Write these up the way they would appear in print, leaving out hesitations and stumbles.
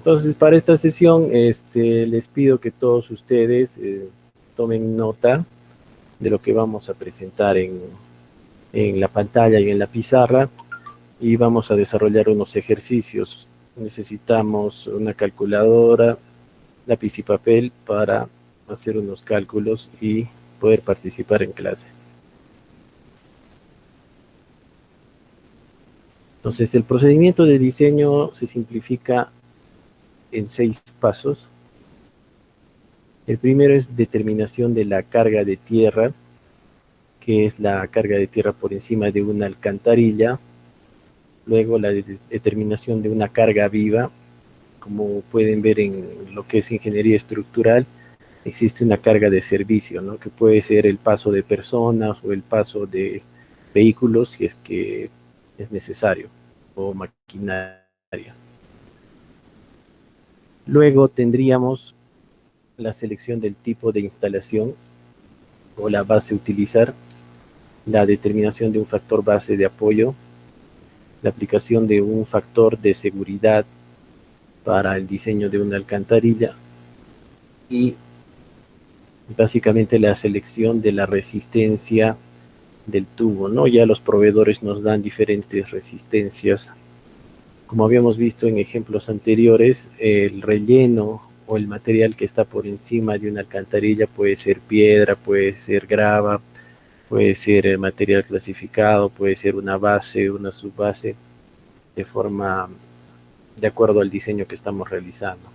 Entonces, para esta sesión, les pido que todos ustedes tomen nota de lo que vamos a presentar en la pantalla y en la pizarra, y vamos a desarrollar unos ejercicios. Necesitamos una calculadora, lápiz y papel para hacer unos cálculos y poder participar en clase. Entonces, el procedimiento de diseño se simplifica en 6 pasos. El primero es determinación de la carga de tierra, que es la carga de tierra por encima de una alcantarilla. Luego la determinación de una carga viva. Como pueden ver en lo que es ingeniería estructural, existe una carga de servicio, ¿no? Que puede ser el paso de personas o el paso de vehículos si es que es necesario, o maquinaria. Luego tendríamos la selección del tipo de instalación o la base a utilizar, la determinación de un factor base de apoyo, la aplicación de un factor de seguridad para el diseño de una alcantarilla y básicamente la selección de la resistencia del tubo, ¿no? Ya los proveedores nos dan diferentes resistencias. Como habíamos visto en ejemplos anteriores, el relleno o el material que está por encima de una alcantarilla puede ser piedra, puede ser grava, puede ser material clasificado, puede ser una base, una subbase, de acuerdo al diseño que estamos realizando.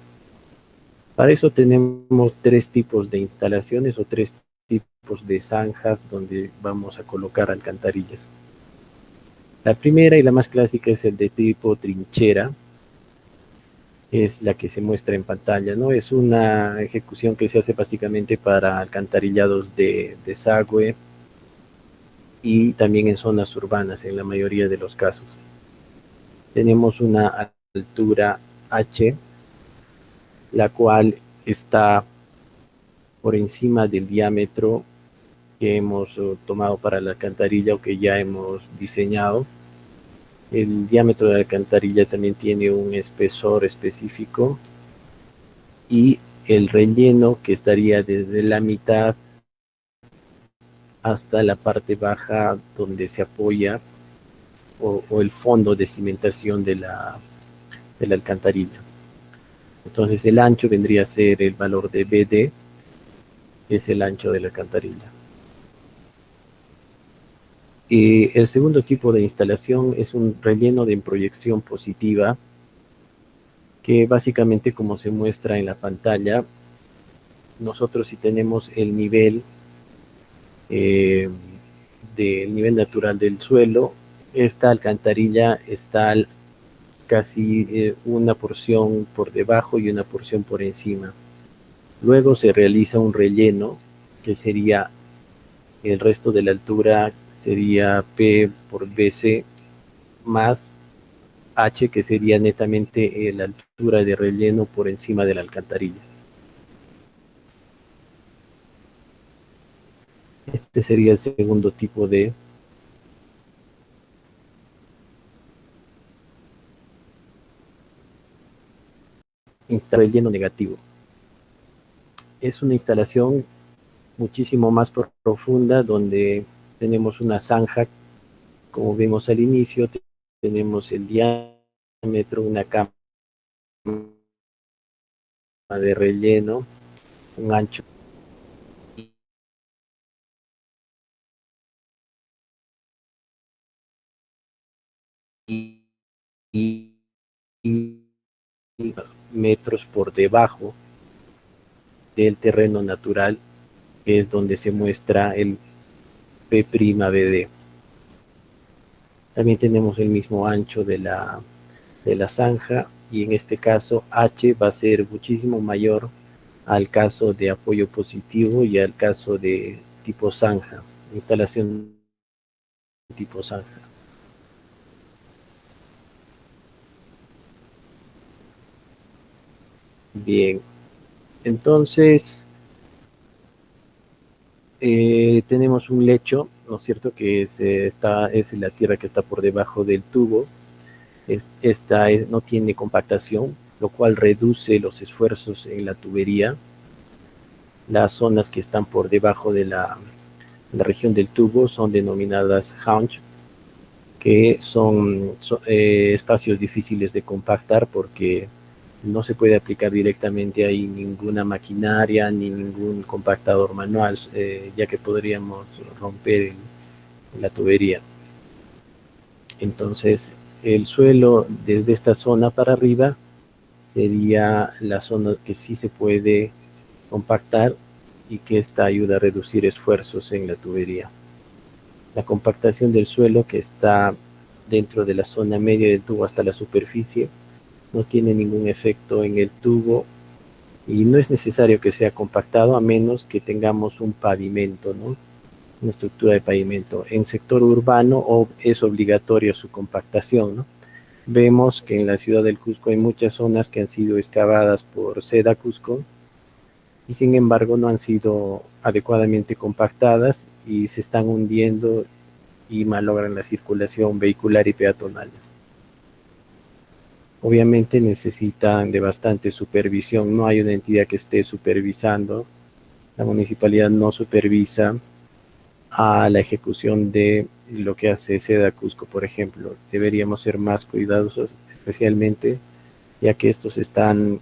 Para eso tenemos 3 tipos de instalaciones o 3 tipos de zanjas donde vamos a colocar alcantarillas. La primera y la más clásica es el de tipo trinchera, es la que se muestra en pantalla, ¿no? Es una ejecución que se hace básicamente para alcantarillados de desagüe y también en zonas urbanas en la mayoría de los casos. Tenemos una altura H, la cual está por encima del diámetro que hemos tomado para la alcantarilla o que ya hemos diseñado. El diámetro de la alcantarilla también tiene un espesor específico y el relleno, que estaría desde la mitad hasta la parte baja donde se apoya o el fondo de cimentación de la alcantarilla. Entonces el ancho vendría a ser el valor de BD, que es el ancho de la alcantarilla. Y el segundo tipo de instalación es un relleno de proyección positiva, que básicamente, como se muestra en la pantalla, nosotros si tenemos el nivel del nivel natural del suelo, esta alcantarilla está casi una porción por debajo y una porción por encima. Luego se realiza un relleno, que sería el resto de la altura, sería P por BC más H, que sería netamente la altura de relleno por encima de la alcantarilla. Este sería el segundo tipo de relleno negativo. Es una instalación muchísimo más profunda, donde tenemos una zanja, como vimos al inicio, tenemos el diámetro, una cama de relleno, un ancho y metros por debajo del terreno natural, que es donde se muestra el P'BD. También tenemos el mismo ancho de la zanja, y en este caso H va a ser muchísimo mayor al caso de apoyo positivo y al caso de tipo zanja, instalación tipo zanja. Bien, entonces tenemos un lecho, ¿no es cierto?, que es la tierra que está por debajo del tubo. Esta no tiene compactación, lo cual reduce los esfuerzos en la tubería. Las zonas que están por debajo de la región del tubo son denominadas haunch, que son espacios difíciles de compactar porque no se puede aplicar directamente ahí ninguna maquinaria ni ningún compactador manual, ya que podríamos romper la tubería. Entonces, el suelo desde esta zona para arriba sería la zona que sí se puede compactar y que esta ayuda a reducir esfuerzos en la tubería. La compactación del suelo, que está dentro de la zona media del tubo hasta la superficie, no tiene ningún efecto en el tubo y no es necesario que sea compactado a menos que tengamos un pavimento, ¿no? Una estructura de pavimento. En sector urbano es obligatorio su compactación, ¿no? Vemos que en la ciudad del Cusco hay muchas zonas que han sido excavadas por Seda Cusco y sin embargo no han sido adecuadamente compactadas y se están hundiendo y malogran la circulación vehicular y peatonal. Obviamente necesitan de bastante supervisión, no hay una entidad que esté supervisando, la municipalidad no supervisa a la ejecución de lo que hace Seda Cusco, por ejemplo. Deberíamos ser más cuidadosos, especialmente ya que estos están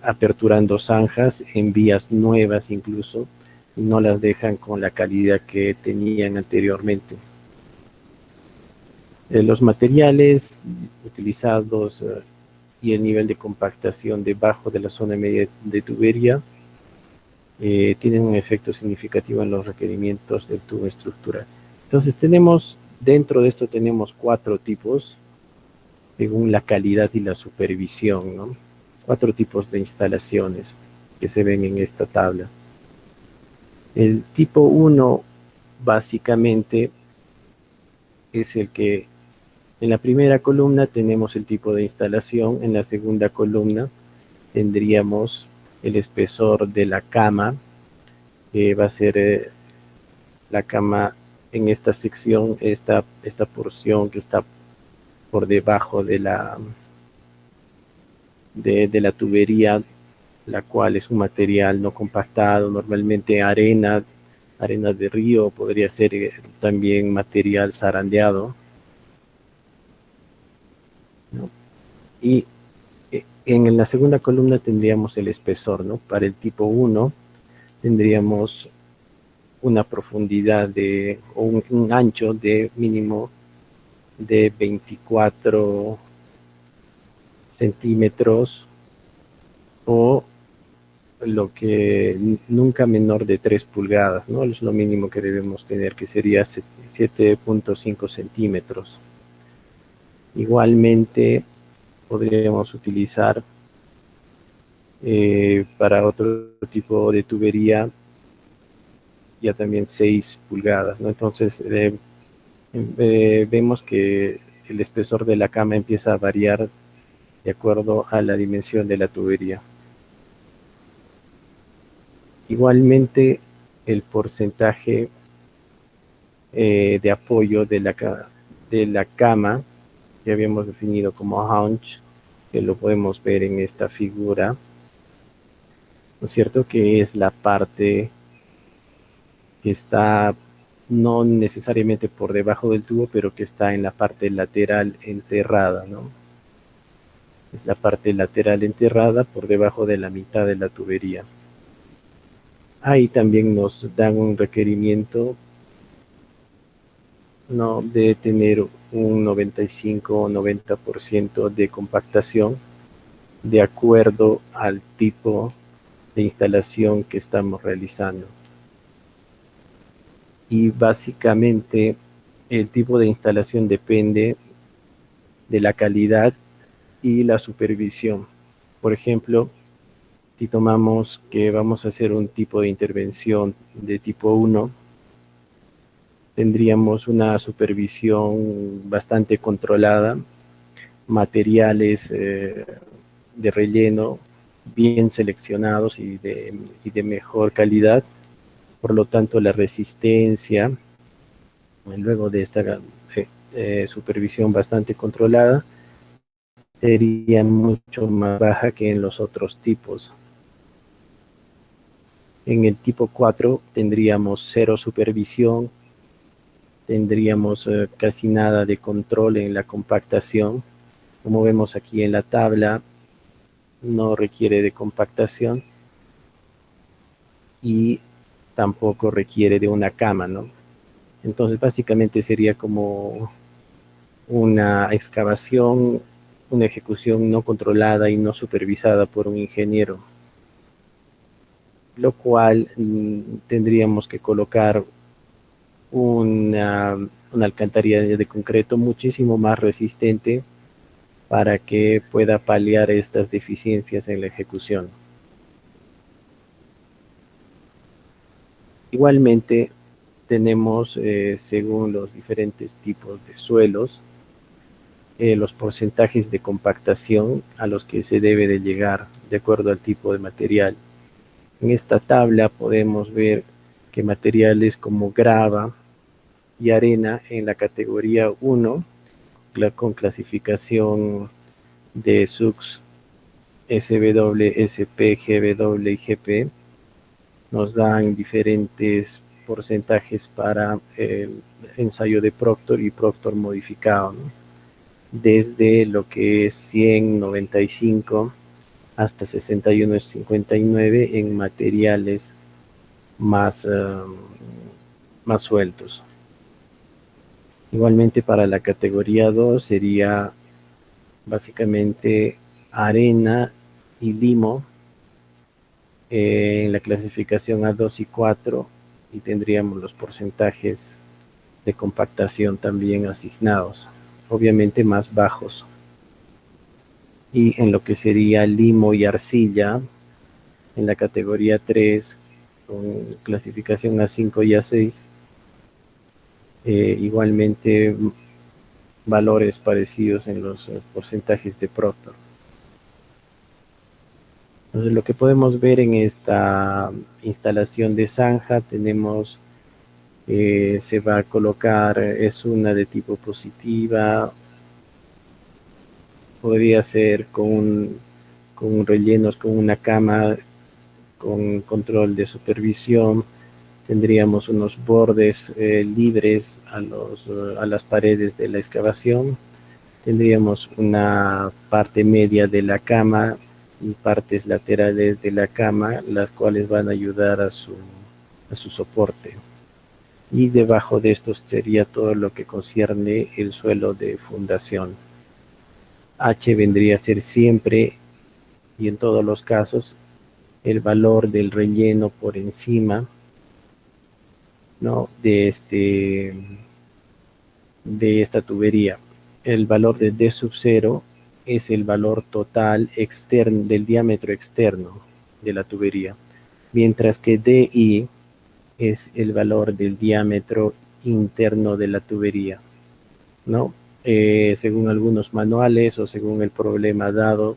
aperturando zanjas en vías nuevas incluso, y no las dejan con la calidad que tenían anteriormente. Los materiales utilizados y el nivel de compactación debajo de la zona media de tubería tienen un efecto significativo en los requerimientos del tubo estructural. Entonces dentro de esto tenemos 4 tipos, según la calidad y la supervisión, ¿no? 4 tipos de instalaciones que se ven en esta tabla. El tipo 1 básicamente es el que en la primera columna tenemos el tipo de instalación, en la segunda columna tendríamos el espesor de la cama, que va a ser la cama en esta sección, esta porción que está por debajo de la tubería, la cual es un material no compactado, normalmente arena de río, podría ser también material zarandeado, ¿no? Y en la segunda columna tendríamos el espesor, ¿no? Para el tipo 1 tendríamos una profundidad o un ancho de mínimo de 24 centímetros o lo que nunca menor de 3 pulgadas, ¿no? Es lo mínimo que debemos tener, que sería 7.5 centímetros. Igualmente podríamos utilizar para otro tipo de tubería ya también 6 pulgadas, ¿no? Entonces vemos que el espesor de la cama empieza a variar de acuerdo a la dimensión de la tubería. Igualmente el porcentaje de apoyo de la cama que habíamos definido como haunch, que lo podemos ver en esta figura, ¿no es cierto? Que es la parte que está no necesariamente por debajo del tubo, pero que está en la parte lateral enterrada, ¿no? Es la parte lateral enterrada por debajo de la mitad de la tubería. Ahí también nos dan un requerimiento, ¿no?, de tener un 95 o 90% de compactación de acuerdo al tipo de instalación que estamos realizando. Y básicamente el tipo de instalación depende de la calidad y la supervisión. Por ejemplo, si tomamos que vamos a hacer un tipo de intervención de tipo 1, tendríamos una supervisión bastante controlada, materiales de relleno bien seleccionados y de mejor calidad. Por lo tanto, la resistencia, luego de esta supervisión bastante controlada, sería mucho más baja que en los otros tipos. En el tipo 4 tendríamos cero supervisión, tendríamos casi nada de control en la compactación. Como vemos aquí en la tabla, no requiere de compactación y tampoco requiere de una cama, ¿no? Entonces básicamente sería como una excavación, una ejecución no controlada y no supervisada por un ingeniero, lo cual tendríamos que colocar una alcantarilla de concreto muchísimo más resistente para que pueda paliar estas deficiencias en la ejecución. Igualmente, tenemos, según los diferentes tipos de suelos, los porcentajes de compactación a los que se debe de llegar de acuerdo al tipo de material. En esta tabla podemos ver que materiales como grava y arena en la categoría 1, con clasificación de SUX SW, SP, GW y GP, nos dan diferentes porcentajes para el ensayo de Proctor y Proctor modificado, ¿no? Desde lo que es 100, 95 hasta 61, 59 en materiales más, más sueltos. Igualmente para la categoría 2 sería básicamente arena y limo en la clasificación A2 y 4 y tendríamos los porcentajes de compactación también asignados, obviamente más bajos. Y en lo que sería limo y arcilla, en la categoría 3, con clasificación A5 y A6, igualmente valores parecidos en los porcentajes de Proctor. Entonces, lo que podemos ver en esta instalación de zanja, tenemos, se va a colocar, es una de tipo positiva, podría ser con rellenos, con una cama, con control de supervisión. Tendríamos unos bordes libres a las paredes de la excavación. Tendríamos una parte media de la cama y partes laterales de la cama, las cuales van a ayudar a su soporte. Y debajo de esto sería todo lo que concierne el suelo de fundación. H vendría a ser siempre y en todos los casos el valor del relleno por encima, ¿no?, de esta tubería. El valor de D sub 0 es el valor total externo del diámetro externo de la tubería, mientras que DI es el valor del diámetro interno de la tubería, ¿no? Según algunos manuales o según el problema dado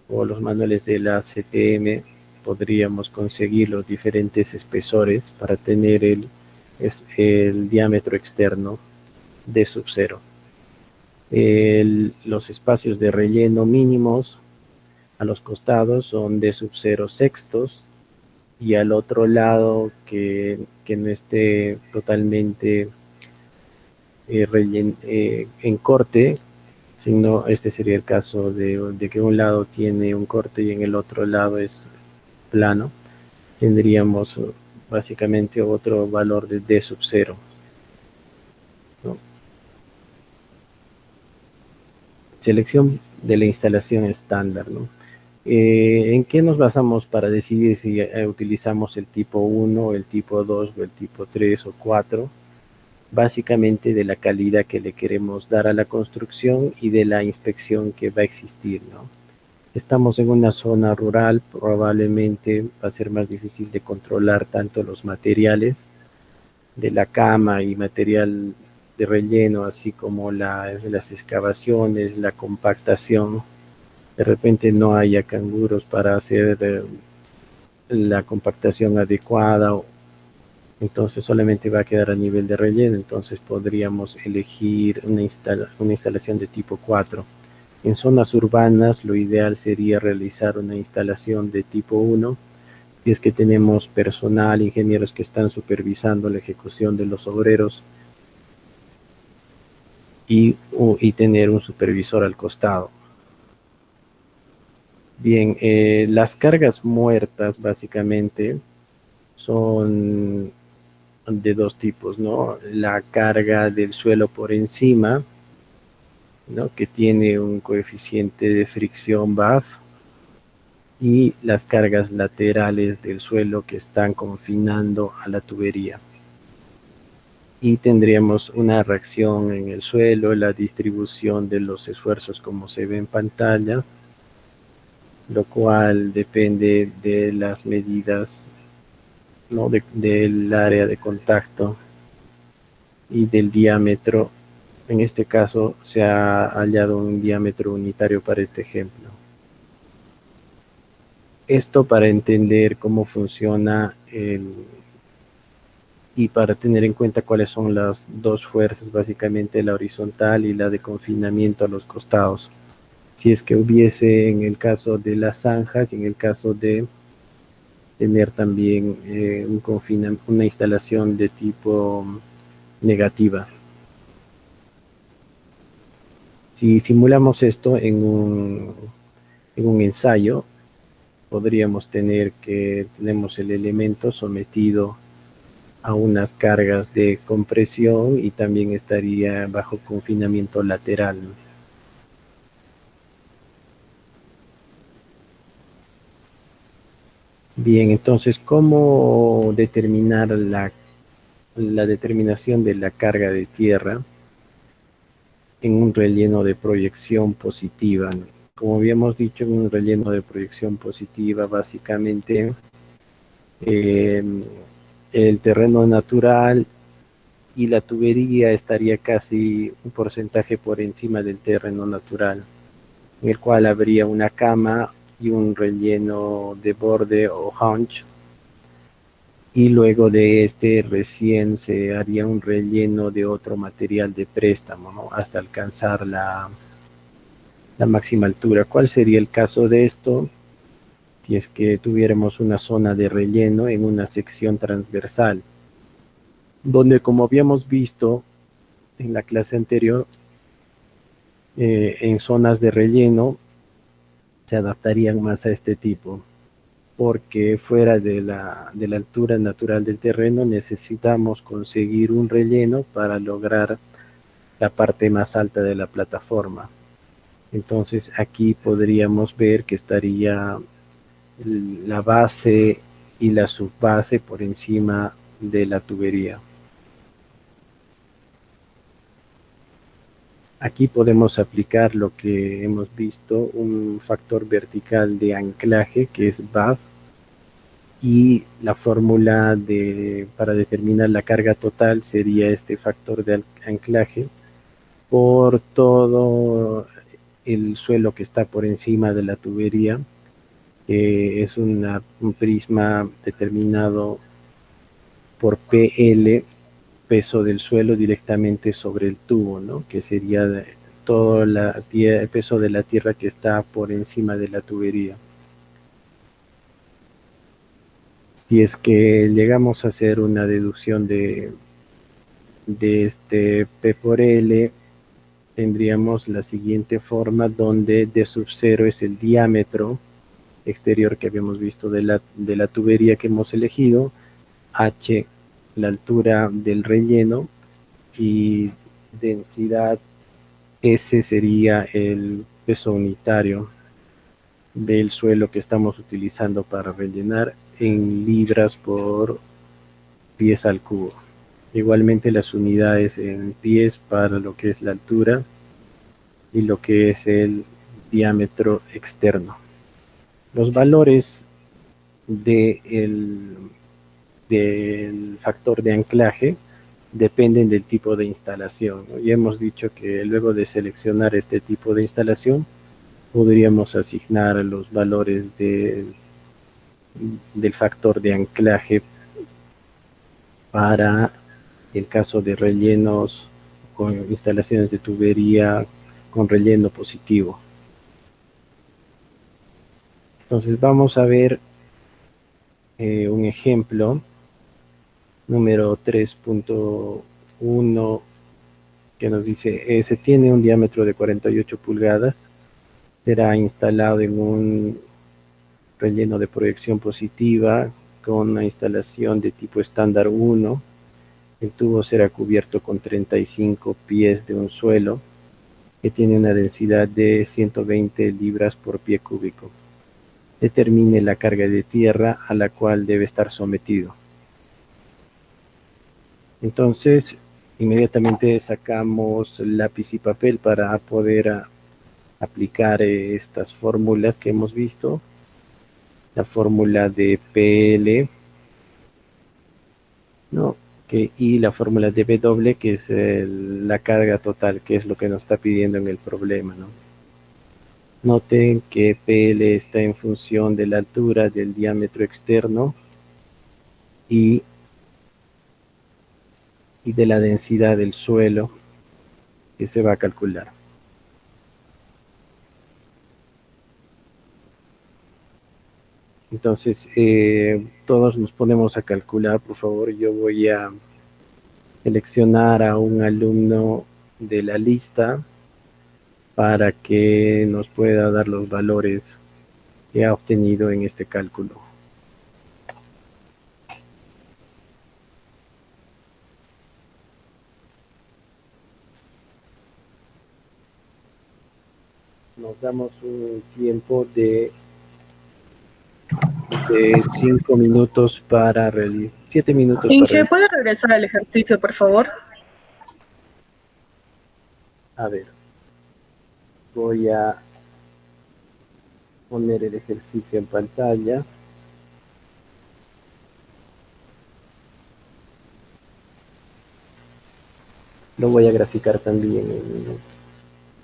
o los manuales de la CTM, podríamos conseguir los diferentes espesores para tener el diámetro externo de sub 0. Los espacios de relleno mínimos a los costados son de sub 0 sextos y al otro lado que no esté totalmente en corte, sino este sería el caso de que un lado tiene un corte y en el otro lado es plano, tendríamos básicamente otro valor de D sub 0, ¿no? Selección de la instalación estándar, ¿no? ¿En qué nos basamos para decidir si utilizamos el tipo 1, el tipo 2 o el tipo 3 o 4? Básicamente de la calidad que le queremos dar a la construcción y de la inspección que va a existir, ¿no? Estamos en una zona rural, probablemente va a ser más difícil de controlar tanto los materiales de la cama y material de relleno, así como las excavaciones, la compactación. De repente no haya canguros para hacer la compactación adecuada, entonces solamente va a quedar a nivel de relleno, entonces podríamos elegir una instalación de tipo 4. En zonas urbanas lo ideal sería realizar una instalación de tipo 1, si es que tenemos personal, ingenieros que están supervisando la ejecución de los obreros y tener un supervisor al costado. Bien, las cargas muertas básicamente son de dos tipos, ¿no? La carga del suelo por encima, ¿no? Que tiene un coeficiente de fricción BAF, y las cargas laterales del suelo que están confinando a la tubería. Y tendríamos una reacción en el suelo, la distribución de los esfuerzos como se ve en pantalla, lo cual depende de las medidas, ¿no? Del área de contacto y del diámetro. En este caso se ha hallado un diámetro unitario para este ejemplo. Esto para entender cómo funciona y para tener en cuenta cuáles son las dos fuerzas, básicamente la horizontal y la de confinamiento a los costados. Si es que hubiese en el caso de las zanjas y en el caso de tener también una instalación de tipo negativa. Si simulamos esto en un ensayo, podríamos tener que tenemos el elemento sometido a unas cargas de compresión y también estaría bajo confinamiento lateral. Bien, entonces, ¿cómo determinar la determinación de la carga de tierra en un relleno de proyección positiva? Como habíamos dicho, en un relleno de proyección positiva, básicamente eh, el terreno natural y la tubería estaría casi un porcentaje por encima del terreno natural, en el cual habría una cama y un relleno de borde o hunch, y luego de este recién se haría un relleno de otro material de préstamo, ¿no? Hasta alcanzar la máxima altura. ¿Cuál sería el caso de esto? Si es que tuviéramos una zona de relleno en una sección transversal, donde, como habíamos visto en la clase anterior, en zonas de relleno se adaptarían más a este tipo, porque fuera de la altura natural del terreno necesitamos conseguir un relleno para lograr la parte más alta de la plataforma. Entonces aquí podríamos ver que estaría la base y la subbase por encima de la tubería. Aquí podemos aplicar lo que hemos visto, un factor vertical de anclaje que es BAF, y la fórmula para determinar la carga total sería este factor de anclaje por todo el suelo que está por encima de la tubería. Es un prisma determinado por PL, peso del suelo directamente sobre el tubo, ¿no? Que sería todo el peso de la tierra que está por encima de la tubería. Si es que llegamos a hacer una deducción de este P por L, tendríamos la siguiente forma, donde D sub 0 es el diámetro exterior que habíamos visto de la tubería que hemos elegido, H la altura del relleno, y densidad S sería el peso unitario del suelo que estamos utilizando para rellenar en libras por pies al cubo. Igualmente las unidades en pies para lo que es la altura y lo que es el diámetro externo. Los valores del factor de anclaje dependen del tipo de instalación, ¿no? Y hemos dicho que luego de seleccionar este tipo de instalación, podríamos asignar los valores del factor de anclaje para el caso de rellenos con instalaciones de tubería con relleno positivo. Entonces vamos a ver un ejemplo, número 3.1, que nos dice, se tiene un diámetro de 48 pulgadas, será instalado en un relleno de proyección positiva con una instalación de tipo estándar 1. El tubo será cubierto con 35 pies de un suelo que tiene una densidad de 120 libras por pie cúbico. Determine la carga de tierra a la cual debe estar sometido. Entonces, inmediatamente sacamos lápiz y papel para poder aplicar estas fórmulas que hemos visto. La fórmula de PL, ¿no? Y la fórmula de W, que es la carga total, que es lo que nos está pidiendo en el problema, ¿no? Noten que PL está en función de la altura del diámetro externo y, y de la densidad del suelo que se va a calcular. Entonces, todos nos ponemos a calcular, por favor. Yo voy a seleccionar a un alumno de la lista para que nos pueda dar los valores que ha obtenido en este cálculo. Nos damos un tiempo de 5 minutos para realizar, 7 minutos para Inge, realizar. ¿puede regresar al ejercicio, por favor? A ver, voy a poner el ejercicio en pantalla. Lo voy a graficar también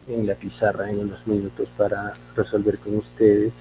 en la pizarra en unos minutos para resolver con ustedes.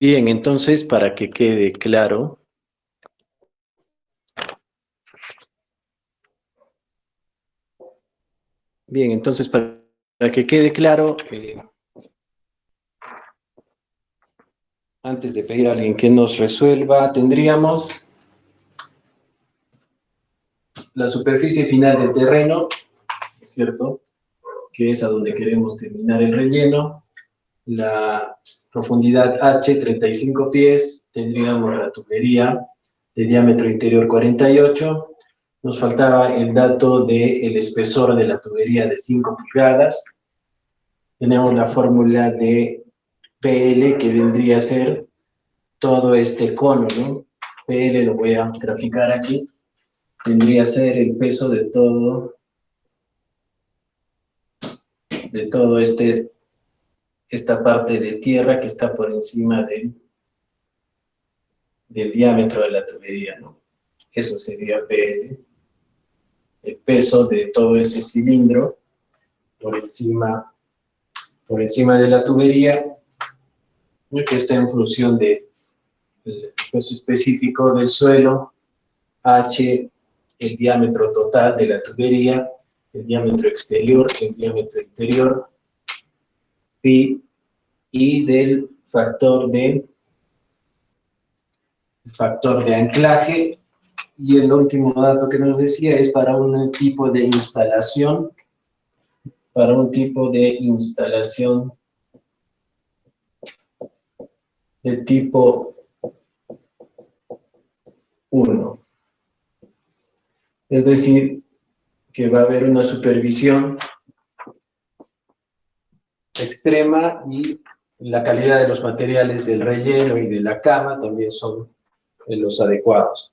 Bien, entonces, para que quede claro, para que quede claro, antes de pedir a alguien que nos resuelva, tendríamos la superficie final del terreno, ¿cierto? Que es a donde queremos terminar el relleno. La profundidad H, 35 pies, tendríamos la tubería de diámetro interior 48. Nos faltaba el dato del espesor de la tubería de 5 pulgadas. Tenemos la fórmula de PL, que vendría a ser todo este cono, ¿no? PL lo voy a graficar aquí. Vendría a ser el peso de todo esta parte de tierra que está por encima del diámetro de la tubería, ¿no? Eso sería PL, el peso de todo ese cilindro por encima de la tubería, que está en función del peso específico del suelo, H, el diámetro total de la tubería, el diámetro exterior, el diámetro interior, pi, y del factor de anclaje. Y el último dato que nos decía es para un tipo de instalación de tipo 1. Es decir, que va a haber una supervisión extrema y la calidad de los materiales del relleno y de la cama también son los adecuados.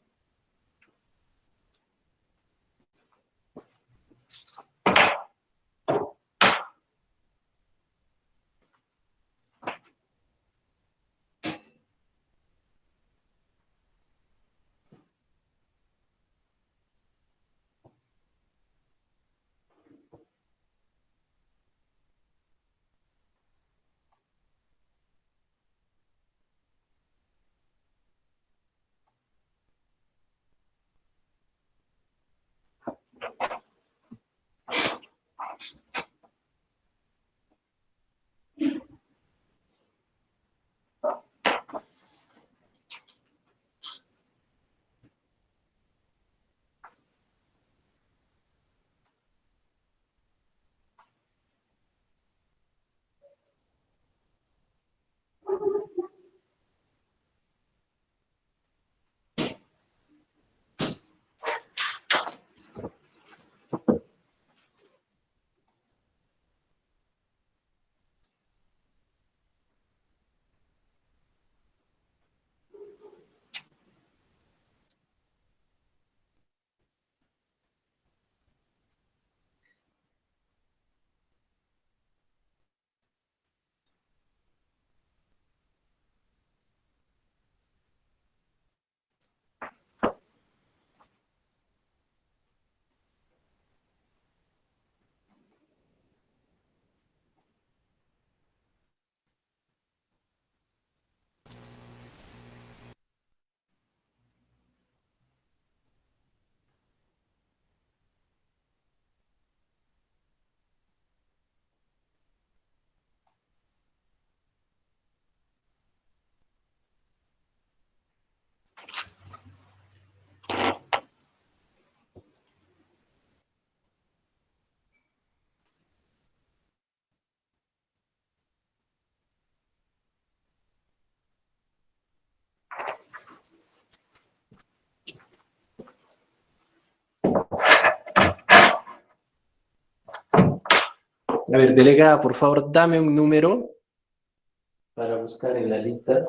A ver, delegada, por favor, dame un número para buscar en la lista.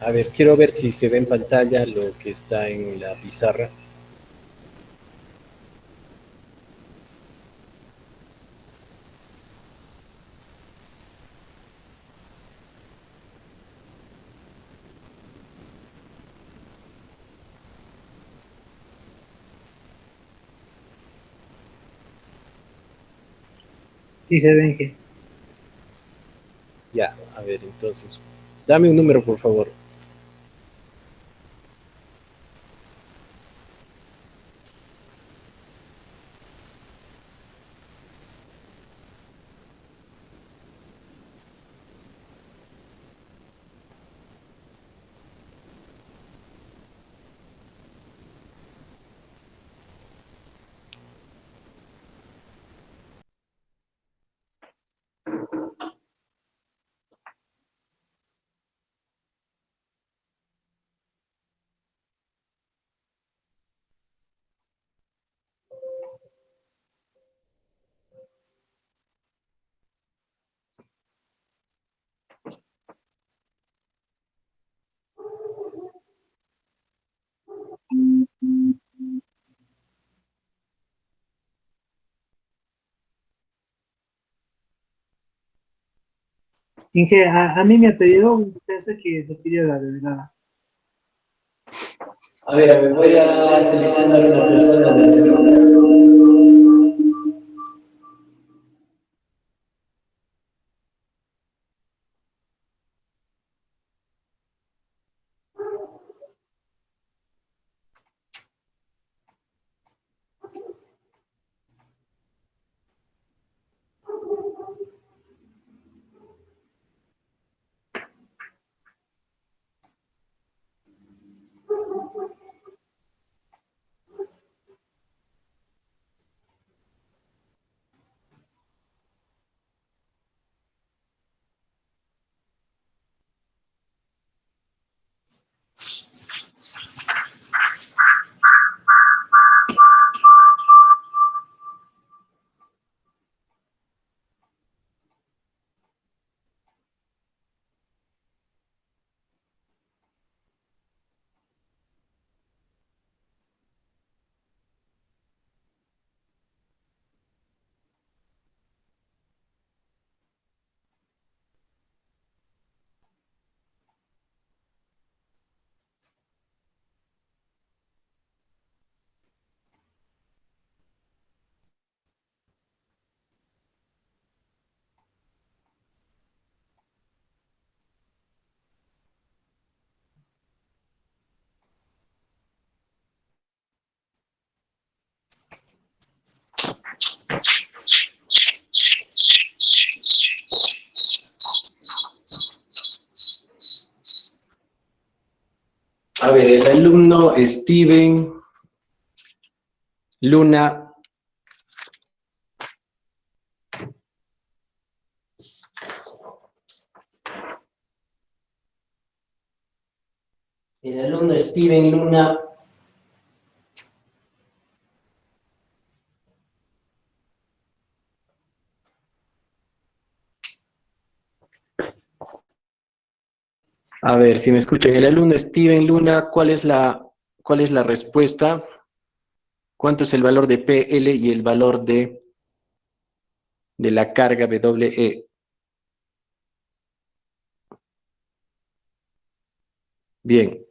A ver, quiero ver si se ve en pantalla lo que está en la pizarra. Sí, se ven que. Ya, a ver, entonces, dame un número, por favor. Inge, a mí me ha pedido, pensé que lo quería la delegada. A ver, me voy a seleccionar una persona de su lista. A ver, el alumno Steven Luna. El alumno Steven Luna. A ver, si me escuchan, el alumno Steven Luna, cuál es la respuesta? ¿Cuánto es el valor de PL y el valor de la carga WE? Bien.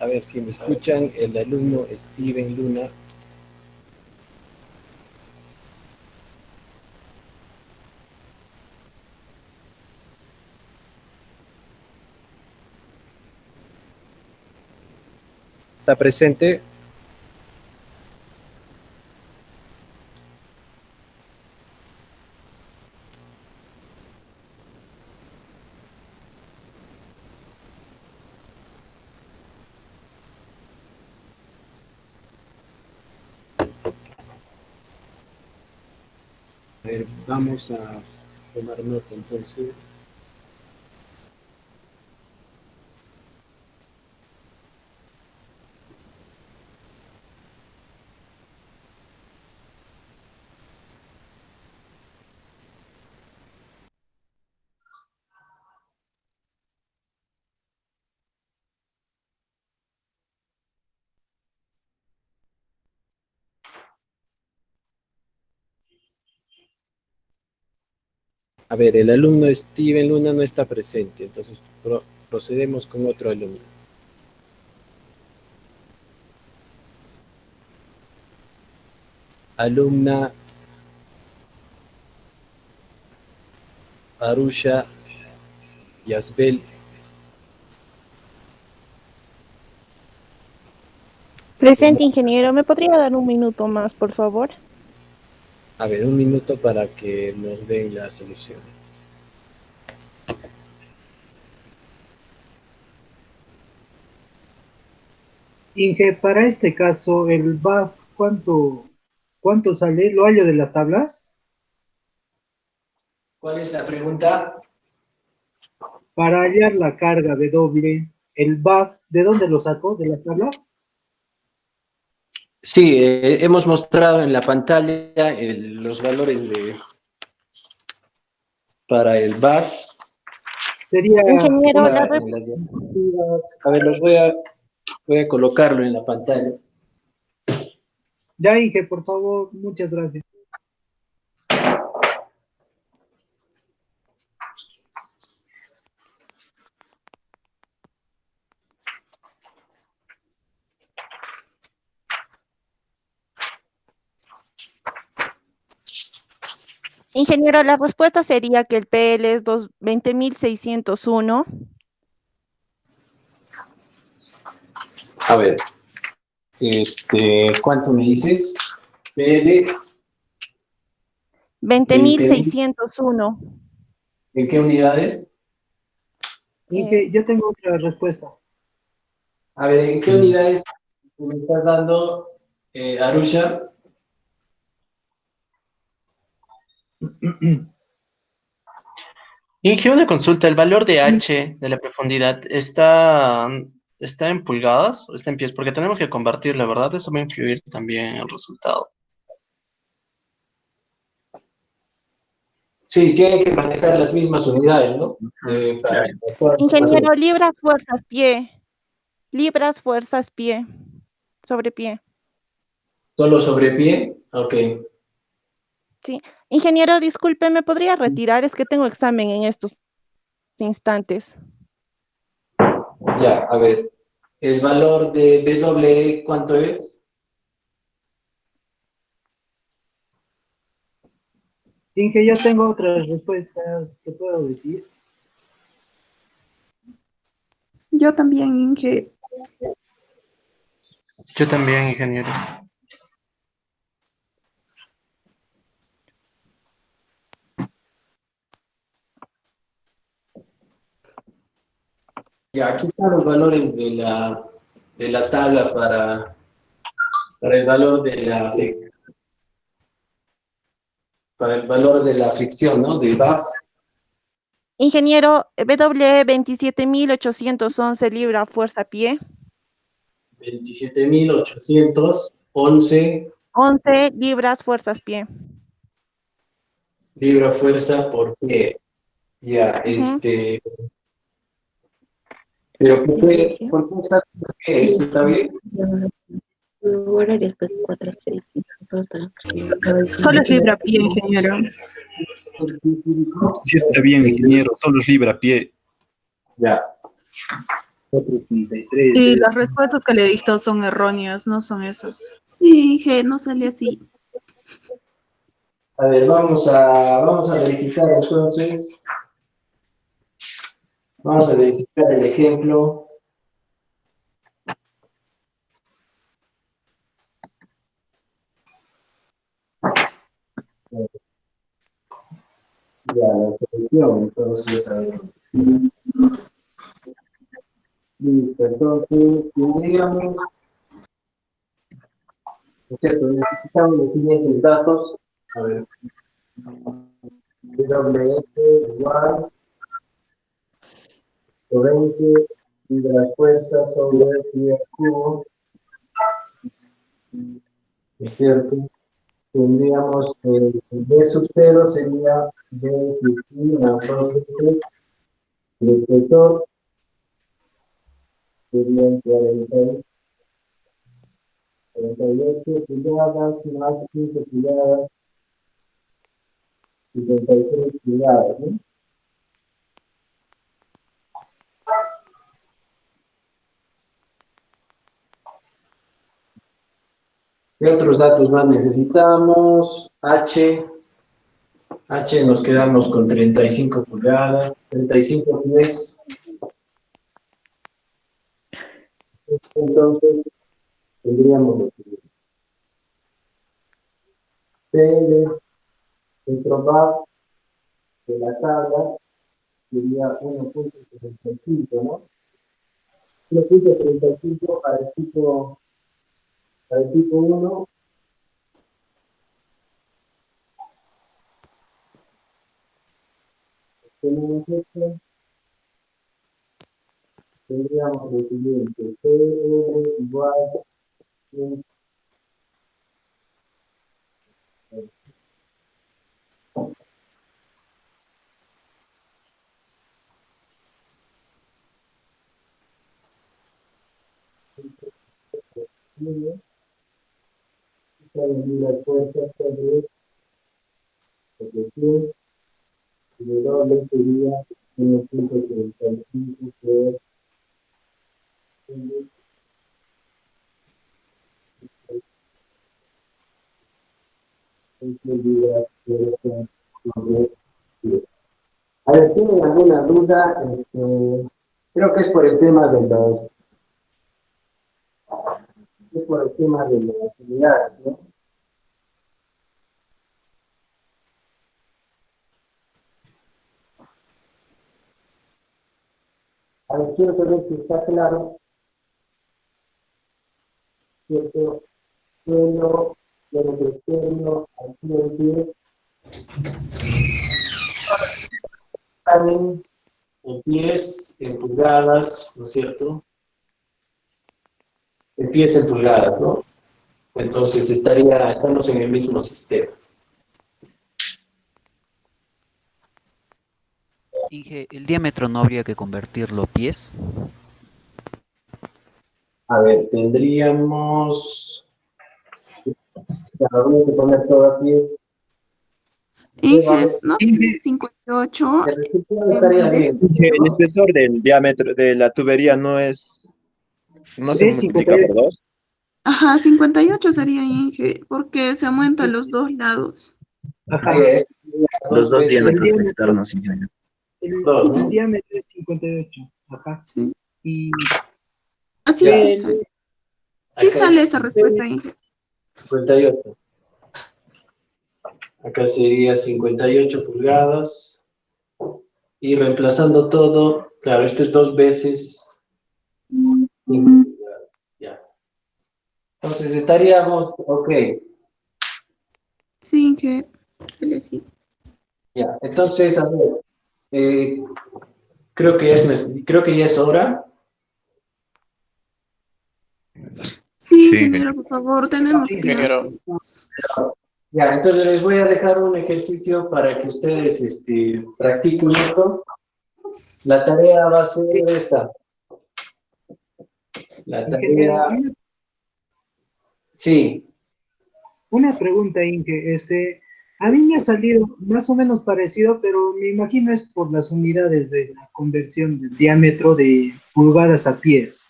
A ver si me escuchan, el alumno Steven Luna. ¿Está presente? A ver, vamos a tomar nota entonces. A ver, el alumno Steven Luna no está presente, entonces procedemos con otro alumno. Alumna Arusha Yasbel. Presente, ingeniero. ¿Me podría dar un minuto más, por favor? A ver, un minuto para que nos den la solución. Inge, para este caso, el BAF, ¿cuánto sale? ¿Lo hallo de las tablas? ¿Cuál es la pregunta? Para hallar la carga W, el BAF, ¿de dónde lo sacó? ¿De las tablas? Sí, hemos mostrado en la pantalla los valores para el BAF. Sería... Ingeniero, Está en las diapositivas. A ver, voy a colocarlo en la pantalla. Ya, Inge, por favor, muchas gracias. ingeniero, la respuesta sería que el PL es 20.601. A ver, ¿cuánto me dices? PL, 20.601. ¿en qué unidades? Inge, yo tengo otra respuesta. A ver, ¿en qué unidades me estás dando, Arusha? Inge, una consulta, ¿el valor de H de la profundidad está en pulgadas o está en pies? Porque tenemos que convertir, la verdad, eso va a influir también en el resultado. Sí, tiene que manejar las mismas unidades, ¿no? Ingeniero, libras, fuerzas, pie. Libras, fuerzas, pie. Sobre pie. ¿Solo sobre pie? Ok. Sí. Ingeniero, disculpe, ¿me podría retirar? Es que tengo examen en estos instantes. Ya, a ver. ¿El valor de W cuánto es? Inge, yo tengo otras respuestas que puedo decir. Yo también, Inge. Yo también, ingeniero. Ya, aquí están los valores de la tabla para el valor para el valor de la fricción, ¿no? De BAF. Ingeniero, W 27.811 libra, fuerza, pie. 27.811 11 libras, fuerzas, pie. libra fuerza por pie. Ya, pero ¿por qué estás por qué? ¿Esto está bien? Solo es libra pie, ingeniero. Sí, está bien, ingeniero, solo es libra pie. Ya. 433. Y las respuestas que le dictó son erróneas, no son esas. Sí, Inge, no sale así. A ver, vamos a verificar entonces. Vamos a verificar el ejemplo. Ya, la solución, entonces, a ver. Listo, entonces, tendríamos, ¿no es cierto? Necesitamos los siguientes datos. A ver, WS igual 20 y de las fuerzas sobre pi al cubo, ¿no es cierto? Tendríamos el B sub 0 sería B sub I más 2 veces el vector serían 48 pulgadas más 15 pulgadas, 73 pulgadas, ¿no? ¿Qué otros datos más necesitamos? H nos quedamos con 35 pulgadas, 35 pies. Entonces, tendríamos lo siguiente. PL, el trabajo de la tabla sería 1.75, ¿no? 1.35 para el tipo 1. Tenemos esto. Tendríamos lo siguiente. PL igual a la fuerza sobre protección y de doble sería 1.35 por a ver, ¿tienen alguna duda? Creo que es por el tema de las unidades, ¿no? A ver, quiero saber si está claro, ¿cierto? Suelo, diámetro externo, altura de pie, salen en pies, en pulgadas, ¿no es cierto? En pies, en pulgadas, ¿no? Entonces estamos en el mismo sistema. Inge, ¿el diámetro no habría que convertirlo a pies? A ver, tendríamos... Vamos a poner todo a pie. Inge, no sé, 58. El resultado estaría bien. El espesor del diámetro de la tubería no se multiplica por 2. Ajá, 58 sería Inge, porque se aumenta los dos lados. Ajá. Los dos diámetros diámetro- externos, ingeniero. El diámetro es 58. Ajá. Sí. Y Así PL, sí sale. Sí sale esa respuesta, Inge. 58. Acá sería 58 pulgadas. Y reemplazando todo, claro, esto es 2 veces 5 pulgadas. Ya. Entonces estaríamos, ok. Sí, Inge. Sale así. Ya, entonces, a ver, creo que ya es hora. Sí, ingeniero, por favor, tenemos Sí, que... ingeniero. Ya, entonces les voy a dejar un ejercicio para que ustedes practiquen esto. La tarea va a ser esta. La ingeniero, tarea... Sí. una pregunta, Inge. A mí me ha salido más o menos parecido, pero me imagino es por las unidades de la conversión del diámetro de pulgadas a pies.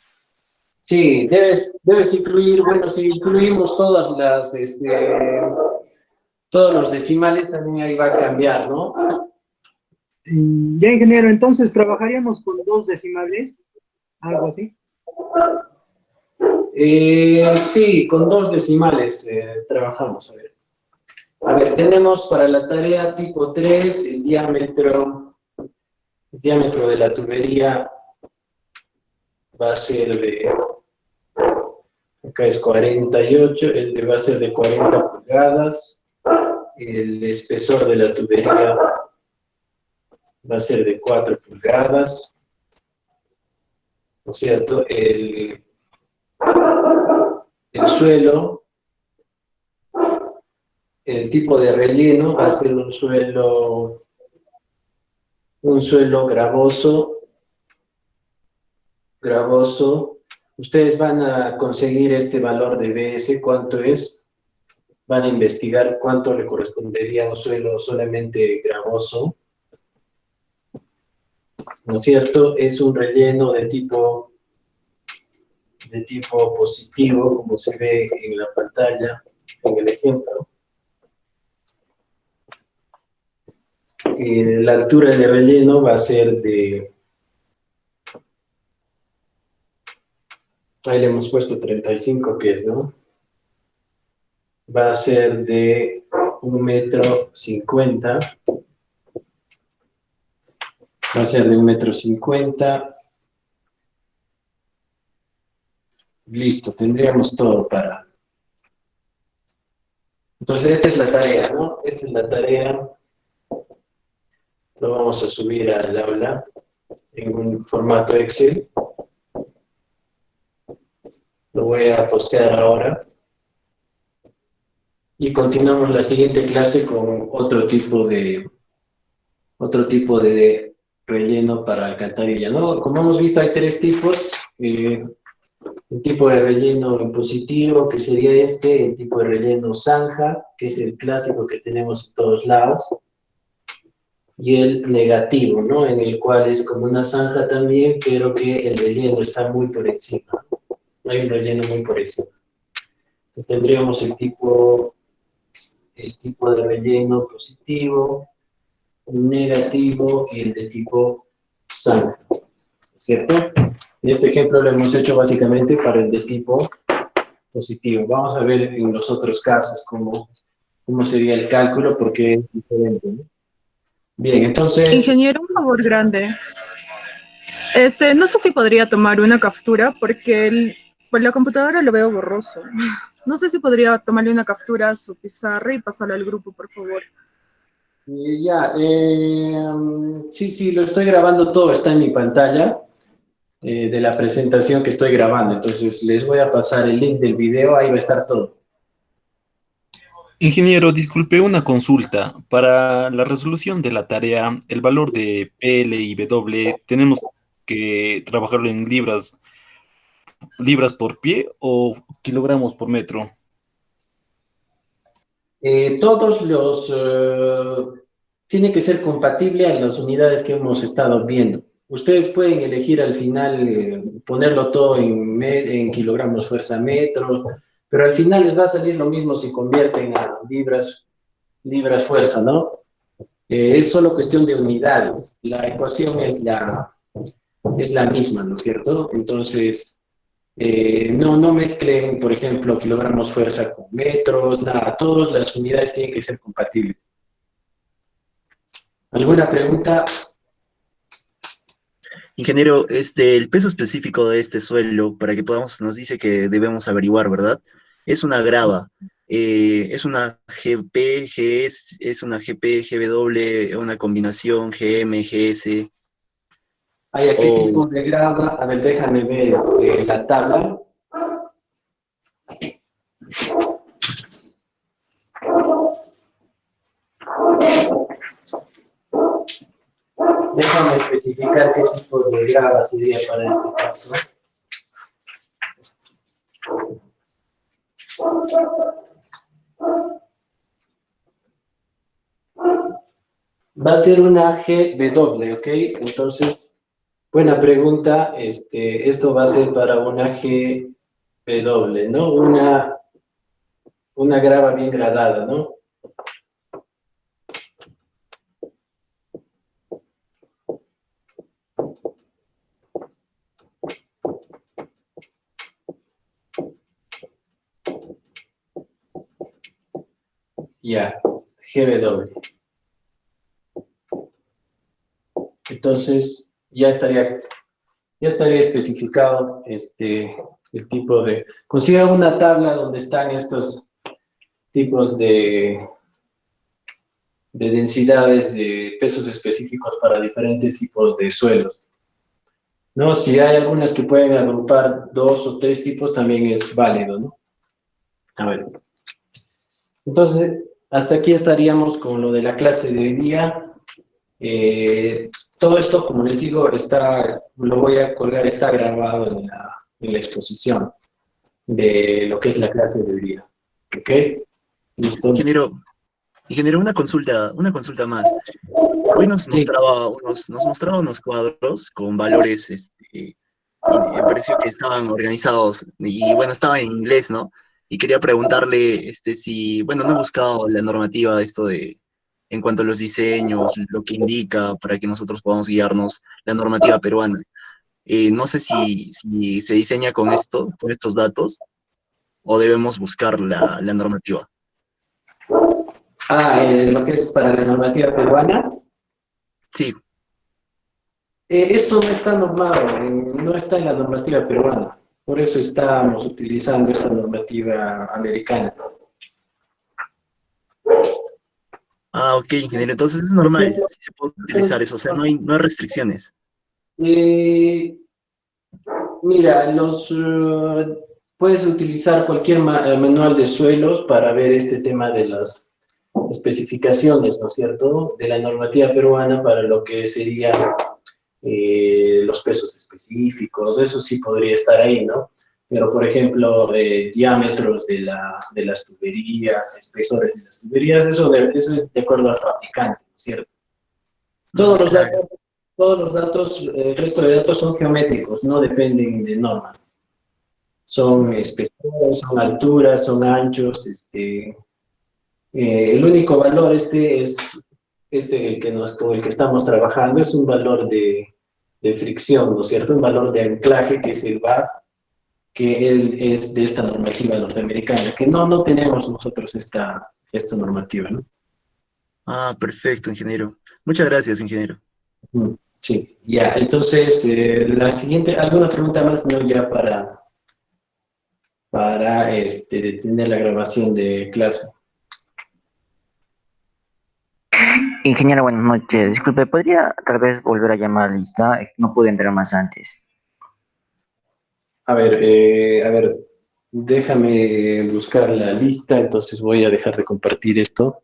Sí, debes incluir, bueno, si incluimos todos los decimales, también ahí va a cambiar, ¿no? Ya, ingeniero, entonces trabajaríamos con 2 decimales, algo así. Sí, con 2 decimales trabajamos. A ver, tenemos para la tarea tipo 3 el diámetro de la tubería va a ser acá es 48, va a ser de 40 pulgadas, el espesor de la tubería va a ser de 4 pulgadas, ¿no es cierto? El suelo, el tipo de relleno va a ser un suelo gravoso. Ustedes van a conseguir este valor de BS, ¿cuánto es? Van a investigar cuánto le correspondería a un suelo solamente gravoso, ¿no es cierto? Es un relleno de tipo positivo, como se ve en la pantalla, en el ejemplo. La altura de relleno va a ser ahí le hemos puesto 35 pies, ¿no? Va a ser de 1,50 m. Va a ser de 1,50 m. Listo, tendríamos todo para... Entonces, esta es la tarea, ¿no? Esta es la tarea. Lo vamos a subir al aula en un formato Excel. Lo voy a postear ahora. Y continuamos la siguiente clase con otro tipo de relleno para alcantarilla, ¿no? Como hemos visto, hay 3 tipos. El tipo de relleno positivo, que sería el tipo de relleno zanja, que es el clásico que tenemos en todos lados, y el negativo, ¿no? En el cual es como una zanja también, pero que el relleno está muy por encima. Hay un relleno muy por encima. Entonces tendríamos el tipo de relleno positivo, negativo y el de tipo zanja, ¿cierto? En este ejemplo lo hemos hecho básicamente para el de tipo positivo. Vamos a ver en los otros casos cómo sería el cálculo, porque es diferente, ¿no? Bien, entonces... Ingeniero, un favor grande. No sé si podría tomar una captura porque por la computadora lo veo borroso. No sé si podría tomarle una captura a su pizarra y pasarlo al grupo, por favor. Sí, lo estoy grabando todo, está en mi pantalla de la presentación que estoy grabando. Entonces les voy a pasar el link del video, ahí va a estar todo. Ingeniero, disculpe una consulta. Para la resolución de la tarea, el valor de PL y W, ¿tenemos que trabajarlo en libras por pie o kilogramos por metro? Todos tiene que ser compatible a las unidades que hemos estado viendo. Ustedes pueden elegir al final ponerlo todo en kilogramos fuerza metros, pero al final les va a salir lo mismo si convierten a libras fuerza, ¿no? Es solo cuestión de unidades. La ecuación es la misma, ¿no es cierto? Entonces, no mezclen, por ejemplo, kilogramos fuerza con metros, nada, todas las unidades tienen que ser compatibles. ¿Alguna pregunta? Ingeniero, el peso específico de este suelo, para que podamos, nos dice que debemos averiguar, ¿verdad? Es una grava. Es una GP, GS, es una GP, GW, una combinación GM, GS. ¿A qué tipo de grava? A ver, déjame ver la tabla. Déjame especificar qué tipo de grava sería para este caso. Va a ser una GW, ¿ok? Entonces, buena pregunta. Esto va a ser para una GW, ¿no? Una grava bien gradada, ¿no? Ya, GW. Entonces, ya estaría especificado el tipo de... Consiga una tabla donde están estos tipos de densidades de pesos específicos para diferentes tipos de suelos. ¿No? Si hay algunas que pueden agrupar 2 o 3 tipos, también es válido, ¿no? A ver. Entonces, hasta aquí estaríamos con lo de la clase de hoy día. Todo esto, como les digo, lo voy a colgar, está grabado en la exposición de lo que es la clase de hoy día. ¿Ok? ¿Listo? Ingeniero, una consulta más. Hoy nos mostraba unos cuadros con valores, y me pareció que estaban organizados, y bueno, estaba en inglés, ¿no? Y quería preguntarle, si, bueno, no he buscado la normativa, en cuanto a los diseños, lo que indica para que nosotros podamos guiarnos, la normativa peruana. No sé si se diseña con estos datos, o debemos buscar la normativa. Lo que es para la normativa peruana. Sí. Esto no está normado, no está en la normativa peruana. Por eso estamos utilizando esta normativa americana. Ok, ingeniero, entonces es normal, si se puede utilizar eso, o sea, no hay restricciones. Mira, puedes utilizar cualquier manual de suelos para ver este tema de las especificaciones, ¿no es cierto?, de la normativa peruana para lo que serían los pesos específicos. Eso sí podría estar ahí, ¿no? Pero, por ejemplo, diámetros de las tuberías, espesores de las tuberías, eso es de acuerdo al fabricante, ¿no es cierto? Todos los datos, el resto de datos son geométricos, no dependen de norma. Son espesores, son alturas, son anchos, el único valor es con el que estamos trabajando, es un valor de fricción, ¿no es cierto? Un valor de anclaje que es el VAG, que él es de esta normativa norteamericana, que no tenemos nosotros esta normativa, ¿no? Perfecto, ingeniero. Muchas gracias, ingeniero. Sí, ya, entonces, la siguiente, ¿alguna pregunta más? No, ya para detener la grabación de clase. Ingeniero, buenas noches. Disculpe, ¿podría tal vez volver a llamar a la lista? No pude entrar más antes. A ver, déjame buscar la lista, entonces voy a dejar de compartir esto.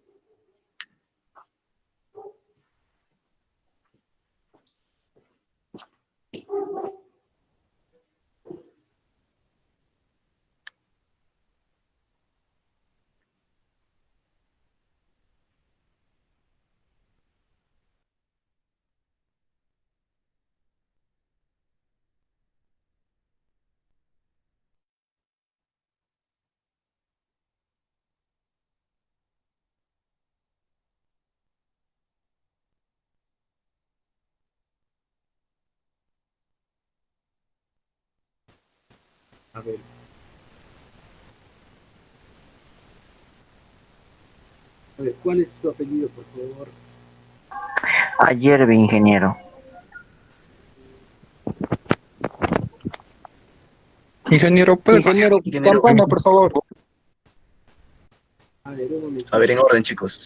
A ver. A ver, ¿cuál es tu apellido, por favor? Ayer vi, ingeniero. Ingeniero, Campana, por favor. A ver, en orden, chicos.